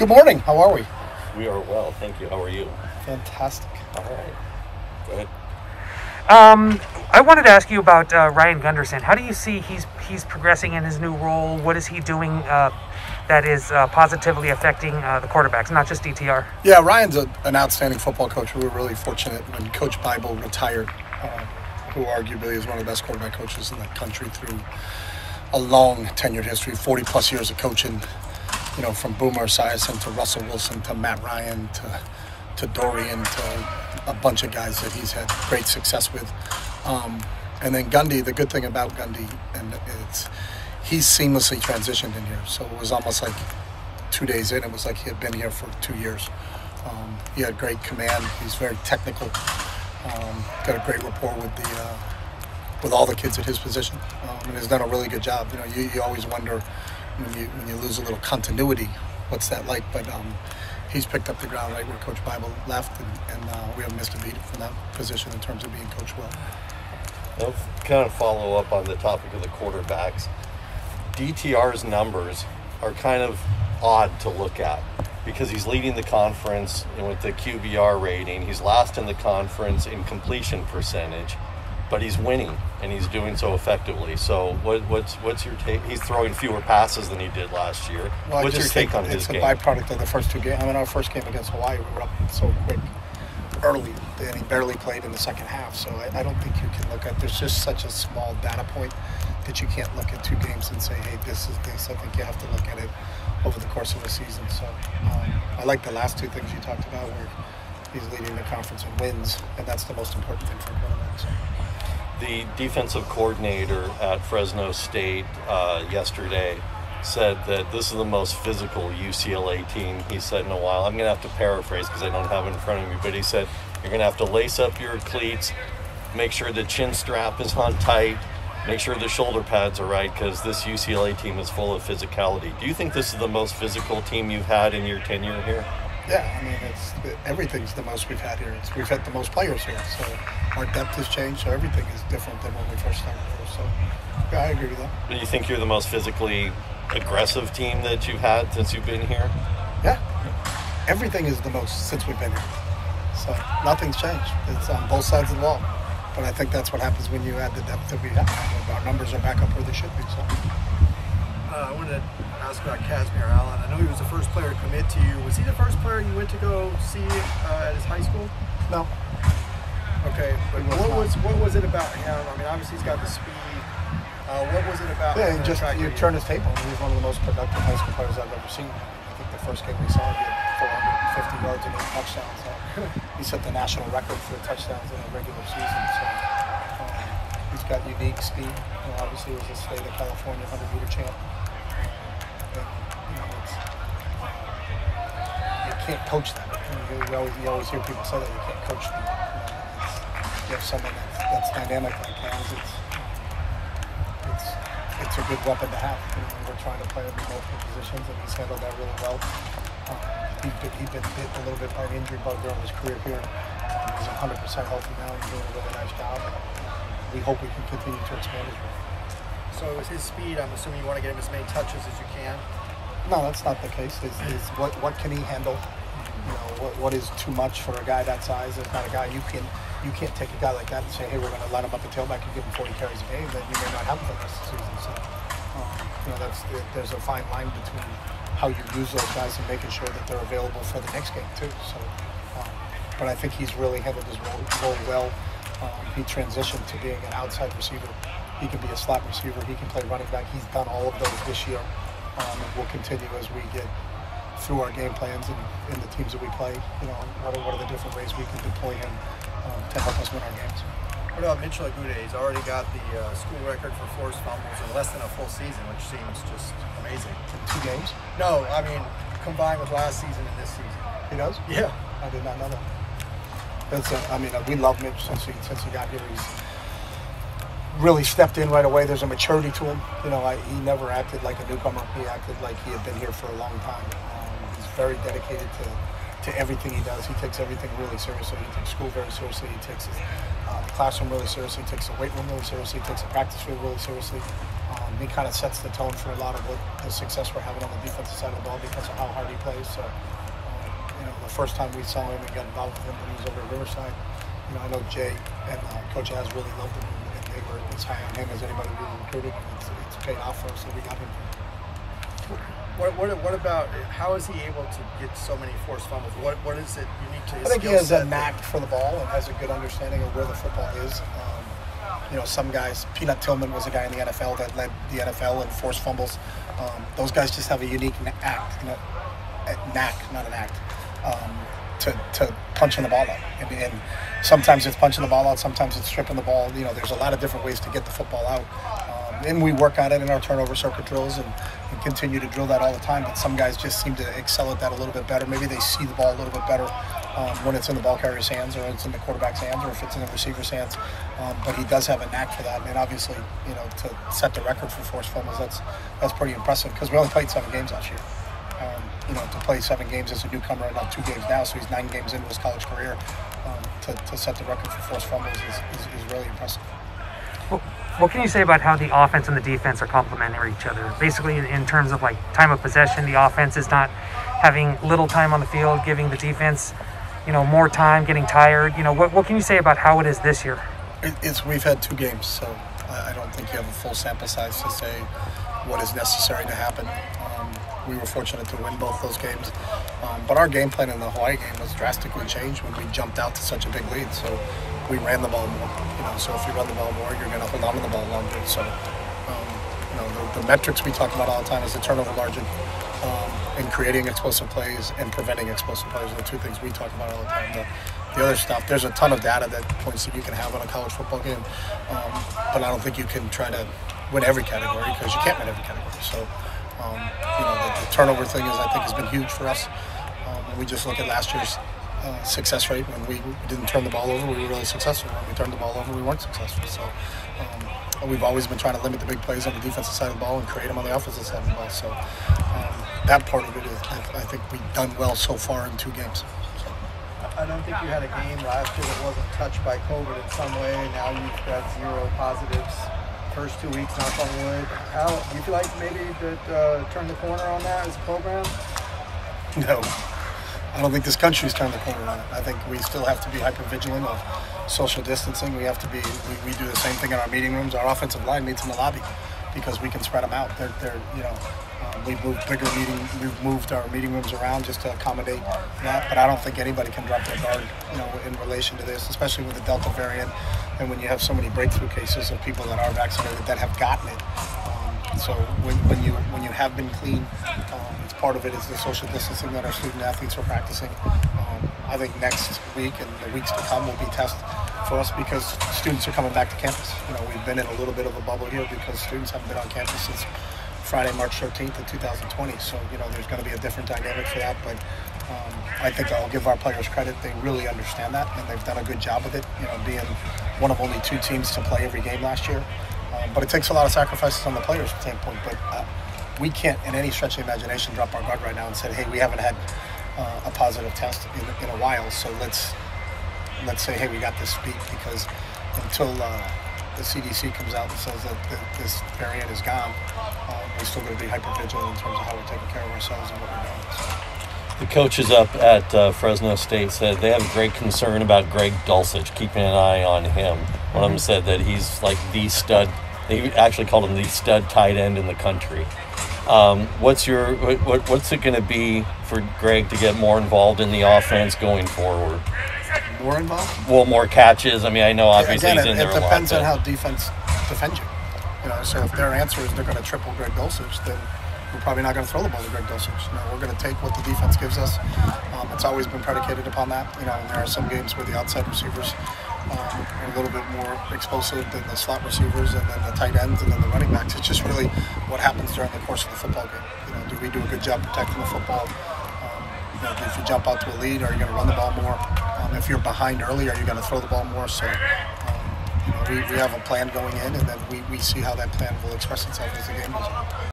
Good morning. How are we? We are well, thank you. How are you? Fantastic. All right. Go ahead. I wanted to ask you about Ryan Gunderson. How do you see he's progressing in his new role? What is he doing that is positively affecting the quarterbacks, not just DTR? Yeah, Ryan's an outstanding football coach. We were really fortunate when Coach Bible retired, who arguably is one of the best quarterback coaches in the country through a long tenured history, 40 plus years of coaching, from Boomer Esiason to Russell Wilson to Matt Ryan to Dorian to a bunch of guys that he's had great success with. And then Gundy, the good thing about Gundy, and he's seamlessly transitioned in here. So it was almost like 2 days in, it was like he had been here for 2 years. He had great command. He's very technical. Got a great rapport with all the kids at his position, and has done a really good job. You always wonder when you lose a little continuity, what's that like? But he's picked up the ground right where Coach Bible left, and we haven't missed a beat from that position in terms of being coached well. I'll kind of follow up on the topic of the quarterbacks. DTR's numbers are kind of odd to look at because he's leading the conference with the QBR rating. He's last in the conference in completion percentage, but he's winning and he's doing so effectively. So what's your take? He's throwing fewer passes than he did last year. Well, what's your take on his game? It's a byproduct of the first two games. Our first game against Hawaii, we were up so quick early, and he barely played in the second half. So I don't think you can look at. There's just such a small data point that you can't look at 2 games and say, hey, this is this. I think you have to look at it over the course of a season. So I like the last 2 things you talked about where he's leading the conference in wins, and that's the most important thing for a quarterback. So. The defensive coordinator at Fresno State yesterday said that this is the most physical UCLA team he said in a while. I'm going to have to paraphrase because I don't have it in front of me, but he said you're going to have to lace up your cleats, make sure the chin strap is on tight, make sure the shoulder pads are right because this UCLA team is full of physicality. Do you think this is the most physical team you've had in your tenure here? Yeah, everything's the most we've had here. We've had the most players here, so our depth has changed, so everything is different than when we first started here. So, yeah, I agree with that. Do you think you're the most physically aggressive team that you've had since you've been here? Yeah, everything is the most since we've been here. So nothing's changed. It's on both sides of the ball. But I think that's what happens when you add the depth that we have. Our numbers are back up where they should be. So. I wanted to ask about Casimir Allen. I know he was the first player to commit to you. Was he the first player you went to go see at his high school? No. Okay, but what was it about him? I mean, obviously he's got the speed. What was it about? Yeah, you turn his tape on. He's one of the most productive high school players I've ever seen. I think the first game we saw, he had 450 yards and 8 touchdowns. So he set the national record for touchdowns in a regular season. So he's got unique speed. Obviously, he was a state of California 100-meter champ. You can't coach that. You always hear people say that you can't coach them. You have someone that's dynamic like Hans. It's a good weapon to have. We're trying to play him in multiple positions, and he's handled that really well. He's been hit a little bit by an injury bug during his career here. He's 100% healthy now. He's doing a really nice job. We hope we can continue to expand his role. So is his speed, I'm assuming you want to get him as many touches as you can? No, that's not the case. What can he handle? What is too much for a guy that size? There's not a guy you can't take a guy like that and say, hey, we're going to line him up a tailback and give him 40 carries a game. Then you may not have him for the rest of the season. So, there's a fine line between how you use those guys and making sure that they're available for the next game too. So, but I think he's really handled his role well. He transitioned to being an outside receiver. He can be a slot receiver. He can play running back. He's done all of those this year. And we'll continue as we get through our game plans and the teams that we play. What are the different ways we can deploy him to help us win our games. What about Mitchell Agude? He's already got the school record for forced fumbles in less than a full season, which seems just amazing. In 2 games? No, I mean combined with last season and this season. He does? Yeah. I did not know that. We love Mitch since he got here. He's really stepped in right away. There's a maturity to him. He never acted like a newcomer. He acted like he had been here for a long time. He's very dedicated to everything he does. He takes everything really seriously. He takes school very seriously. He takes the classroom really seriously. He takes the weight room really seriously. He takes the practice field really seriously. he kind of sets the tone for a lot of the success we're having on the defensive side of the ball because of how hard he plays. So, the first time we saw him and got involved with him when he was over at Riverside, I know Jay and Coach Az really loved him, and they were as high on him as anybody we recruited. It's paid off for us, so we got him. What about, how is he able to get so many forced fumbles? What is it unique to his I think he skill has set a knack for the ball and has a good understanding of where the football is. Some guys, Peanut Tillman was a guy in the NFL that led the NFL in forced fumbles. Those guys just have a unique to punching the ball out. And sometimes it's punching the ball out, sometimes it's stripping the ball. There's a lot of different ways to get the football out. And we work on it in our turnover circuit drills and continue to drill that all the time. But some guys just seem to excel at that a little bit better. Maybe they see the ball a little bit better when it's in the ball carrier's hands, or it's in the quarterback's hands, or if it's in the receiver's hands. But he does have a knack for that. And obviously, to set the record for forced fumbles, that's pretty impressive because we only played 7 games last year. To play 7 games as a newcomer, and not 2 games now, so he's 9 games into his college career. To set the record for forced fumbles is really impressive. Well, what can you say about how the offense and the defense are complementary each other? Basically, in terms of like time of possession, the offense is not having little time on the field, giving the defense, more time, getting tired. What can you say about how it is this year? We've had 2 games, so I don't think you have a full sample size to say what is necessary to happen. We were fortunate to win both those games, but our game plan in the Hawaii game was drastically changed when we jumped out to such a big lead. So we ran the ball more. So if you run the ball more, you're going to hold on to the ball longer. So the metrics we talk about all the time is the turnover margin, and creating explosive plays and preventing explosive plays are the 2 things we talk about all the time. The other stuff, there's a ton of data that points that you can have on a college football game, but I don't think you can try to win every category because you can't win every category. So. The turnover thing I think has been huge for us. And we just look at last year's success rate. When we didn't turn the ball over, we were really successful. When we turned the ball over, we weren't successful. So we've always been trying to limit the big plays on the defensive side of the ball and create them on the offensive side of the ball. So that part of it is, I think we've done well so far in 2 games. So. I don't think you had a game last year that wasn't touched by COVID in some way. Now you've got 0 positives. First 2 weeks, knock on wood. How do you feel like maybe that turned the corner on that as a program? No, I don't think this country's turned the corner on it. I think we still have to be hyper vigilant of social distancing. We have to be. We do the same thing in our meeting rooms. Our offensive line meets in the lobby because we can spread them out. We've moved our meeting rooms around just to accommodate that. But I don't think anybody can drop their guard, in relation to this, especially with the Delta variant. And when you have so many breakthrough cases of people that are vaccinated that have gotten it, so when you have been clean, it's part of it is the social distancing that our student athletes are practicing. I think next week and the weeks to come will be test for us because students are coming back to campus. We've been in a little bit of a bubble here because students haven't been on campus since Friday, March 13th of 2020. So there's going to be a different dynamic for that, but. I think I'll give our players credit. They really understand that, and they've done a good job with it, being one of only 2 teams to play every game last year. But it takes a lot of sacrifices on the players' standpoint. But we can't, in any stretch of the imagination, drop our guard right now and say, hey, we haven't had a positive test in a while, so let's say, hey, we got this beat, because until the CDC comes out and says that this variant is gone, we're still going to be hyper-vigilant in terms of how we're taking care of ourselves and what we're doing. So. The coaches up at Fresno State said they have great concern about Greg Dulcich, keeping an eye on him. One of them said that he's like the stud. They actually called him the stud tight end in the country. What's it going to be for Greg to get more involved in the offense going forward? More involved? Well, more catches. I mean, I know obviously he's in there a lot. It depends on how defense defends you. So if their answer is they're going to triple Greg Dulcich, then we're probably not going to throw the ball to Greg Dulcich. We're going to take what the defense gives us. It's always been predicated upon that. And there are some games where the outside receivers are a little bit more explosive than the slot receivers, and then the tight ends, and then the running backs. It's just really what happens during the course of the football game. Do we do a good job protecting the football? If you jump out to a lead, are you going to run the ball more? If you're behind early, are you going to throw the ball more? So we have a plan going in, and then we see how that plan will express itself as the game goes on.